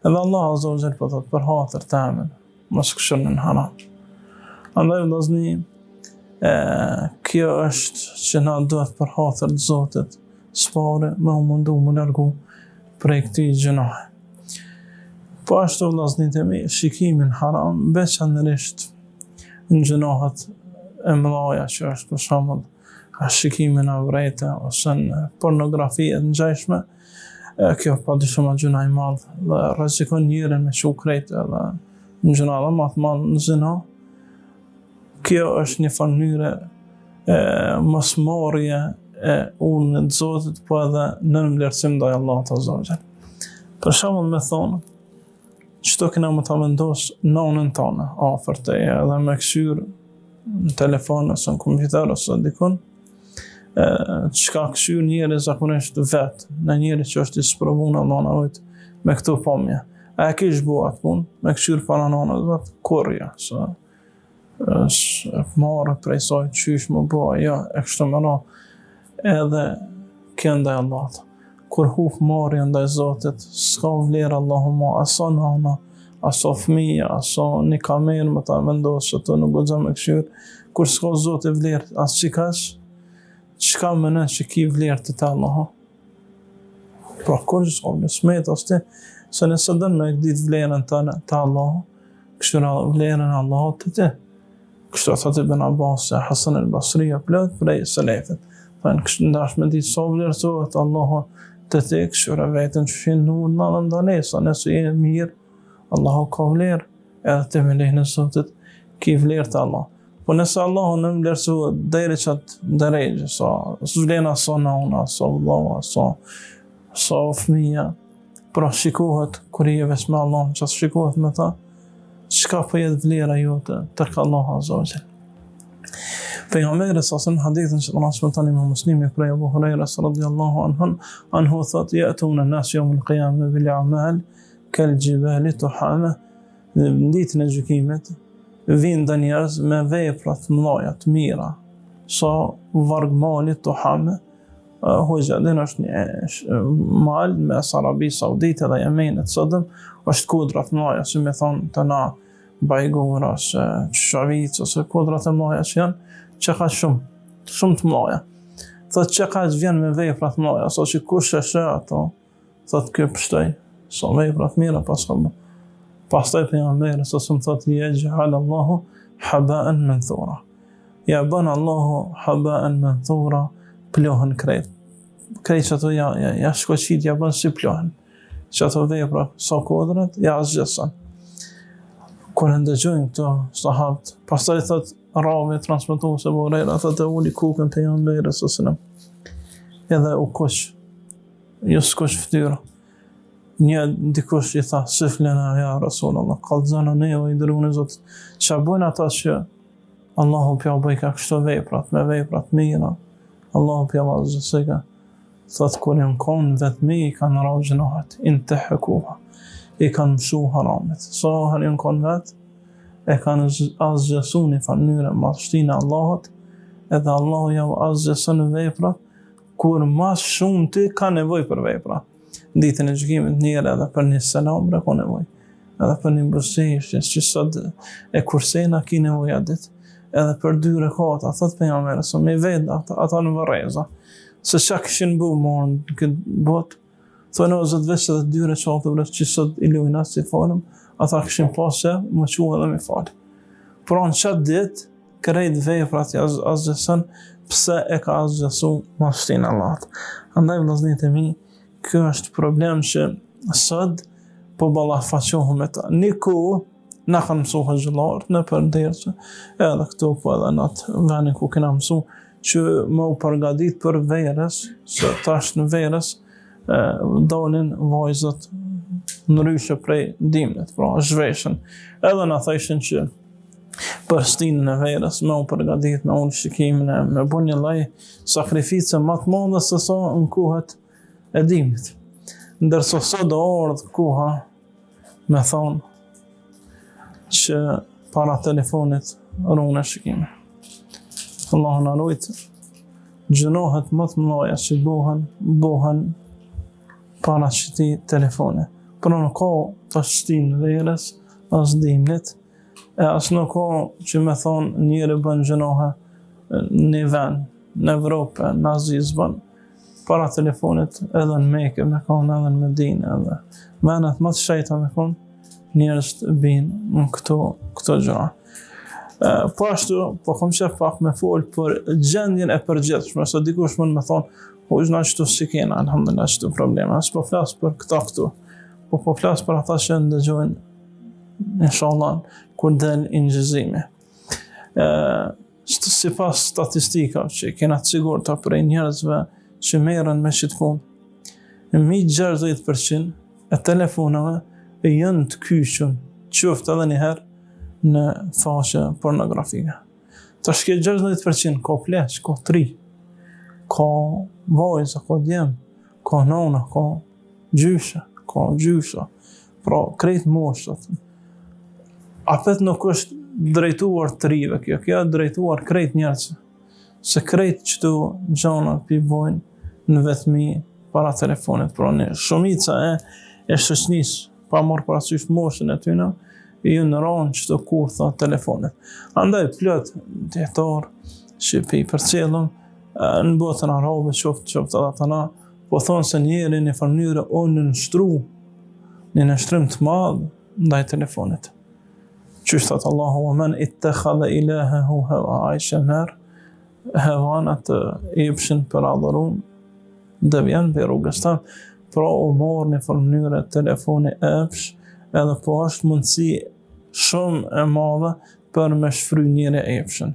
Edhe Allah Azza wa Jall po thot për hatër të amen, mos këshirni në haram. Andaj vëllazni, kjo është që na duhet për hatër të Zotit, s'pare me u mundu më largu prej këtij gjunahe. Po ashtu vëllaznit e mi, shikimin haram, veçanërisht në gjunahet e mëdha që është për shembull shikimin e vrejtë ose në pornografi e ngjashme, kjo padyshim është gjuna e madhe dhe rrezikon njërin me çu krejt edhe në gjuna dhe më të madhe në zina. Kjo është një mënyrë mosmarrje e ulën të Zotit, po edhe në vlerësim ndaj Allahut Azza wa Jall. Për shembull me thonë, çdo kena më ta vendos nonën tonë afër teje edhe me këshyr në telefon ose në kompjuter ose dikun, çka këshyr njëri zakonisht vet, në njëri që është i sprovun Allah na rujt me këto pamje. A e kish bu atë punë, me këshyr para nonës vet, kurrja, se është marrë prej saj qysh më bëa, ja, e kështu më ra, edhe kjo ndaj Allahut. Kur huf marrja ndaj Zotit, s'ka vlerë Allahu ma, aso nana, aso fëmija, aso një kamer më ta vendos që të nuk guxon me këshyr, kur s'ka Zoti vlerë as qikash, çka mënon që ki vlerë të të Allahu? Pra kur s'ka smet as ti, se nëse dën me ditë vlerën të Allahu, kështu vlerën e Allahut të ti. Kështu thot Ibn Abbas, Hasan al-Basri plot prej selefit. Thënë kështu ndash me ditë sa vlerësohet Allahu të ti, kështu vetën që shenë në ndalesa, nëse je mirë, Allahu ka vlerë, edhe të me lejnë Zotit, ki vlerë të Allah. Po nëse Allahu në vlerësohet deri qatë dërejgjë, sa vlerëna sa nana, sa vëlla, sa fëmija, pra shikohet, kur i je veç me Allah, që shikohet me ta, çka po jetë vlera jote tek Allahu Azza wa Jall. Pejgamberi sallallahu alaihi hadithin që transmeton Imam Muslimi prej Abu Hurajras radhiyallahu anhu thotë ya'tuna an-nas yawm al-qiyamah bil a'mal kal jibali tuhama. Në ditën e gjykimit vinë dhe njerëz me vepra të mëdha të mira, sa vargmali tuhama. Hoxhalin është një mal me Arabi Saudite dhe Yemenit sodëm, është kodra të mëdha, si me thonë të na Bajgora, Çavic ose kodra të mëdha që janë, që ka shumë të mëdha. Thotë që ka që vjen me vepra të mëdha, sa që kush e shë ato, thotë kjo pështoj, sa vepra të mira pastaj pejgamberi sa më thotë yaj'al Allahu haba'an manthura. Ja bën Allahu haba'an manthura, plohen krejt që ato ja shkoqit, ja bën si plohen, që ato vepra sa kodrat, ja asgjësan. Kur e ndëgjojnë këto sahabët, pastaj thot ravi transmetuar se Buhariu thotë uli kukën pejgamberit sallallahu alaihi wasallam, edhe u kush, jo s'kush fytyra. Një dikush i tha, siflena ja Rasulullah, kallëzana ne o i dërguar i Zotit, ç'a bojnë ata që Allahu pja bëj ka kështu veprat, me veprat mira, Allahu pja vazhësika, thot kur janë konë vetëmi i kanë rao gjënohet, intehekuha, i kanë mshu haramit. Sa herë janë konë vetë, e kanë azgjësu një mënyrë madhështinë e Allahut, edhe Allahu ja azgjëson veprat, kur mas shumë ti ka nevojë për vepra. Ditën e gjykimit njëherë edhe për një selam ka nevojë, edhe për një bërësishje, që sot e kursena ki nevojë atë ditë, edhe për 2 rekata, thot pejgamberi sa me vet ata në varreza, se çka kishin bu morën në këtë botë, thonë o Zot veç edhe 2 rekata vërtet që sot i luajnë as si falem, ata kishin pasë më quhet edhe me fal. Por në çat ditë krejt veprat azgjëson, pse e ka azgjësu mashtin Allahut. Andaj vëllezërit e mi, kjo është problem që sot po ballafaqohem me ta. Niku na kanë mësu hëgjëllarët në përderë, edhe këtu po edhe në atë venin ku kena mësu, që më u përgadit për verës, se tash në verës dalin vajzat në ryshe prej dimnit, pra zhveshen. Edhe në thëshin që për stinën e verës, me u përgadit, me unë shikimin, me bu një laj sakrifice më të madhe se sa në kuhet e dimnit. Ndërso sot do ardhë kuha me thonë që para telefonit rune shikimin. Allahu na rujt, gjënohet më të mëdha që bëhen para qëti telefone. Pra nuk ka të shtinë verës, as dimnit, e as nuk ka që me thonë njëri bën gjënohe në vend, në Evropë, në Aziz bën, para telefonit edhe në Mekë me konë edhe në Medinë edhe vendet më të shejta me konë, njerëz binë në këto gjëra. Po ashtu, po kom qef pak me folë për gjendjen e përgjithshme, se dikush mund me thonë, po na qëtu si kena, alhamdulillah qëtu probleme, as po flas për këtu, po flas për ata që ndëgjojnë, inshallah, kur del injizimi. Sipas statistikave që kena të sigurta prej njerëzve që merren me shit punë, mbi 60% e telefonave janë të kyçur, qoftë edhe një herë në faqe pornografike. Tash ke 60% ka pleq, ka tri, ka vajza, ka djem, ka nona, ka gjysha, pra krejt moshtat. Apet nuk është drejtuar të rive kjo është drejtuar krejt njerëzve, se krejt qëtu gjana pi bojnë në vetëmi para telefonit, pra një shumica e shoqënisë, pa marrë parasysh moshën e tyre, ju në ranë qëto kurtha telefonit. Andaj plot djetarë që pi përcjellën në botën arabe, qoftë edhe tana, po thonë se njeri në mënyrë në nështrim të madh ndaj telefonit. Qysh thot Allahu, wa man ittakhadha ilahahu hawa, ai që merr hevanat e epshin për adhurum, devjen për rrugës ta, pra u morë në mënyrë telefoni epsh, edhe po është mundësi shumë e madhe për me shfry njëri epshin.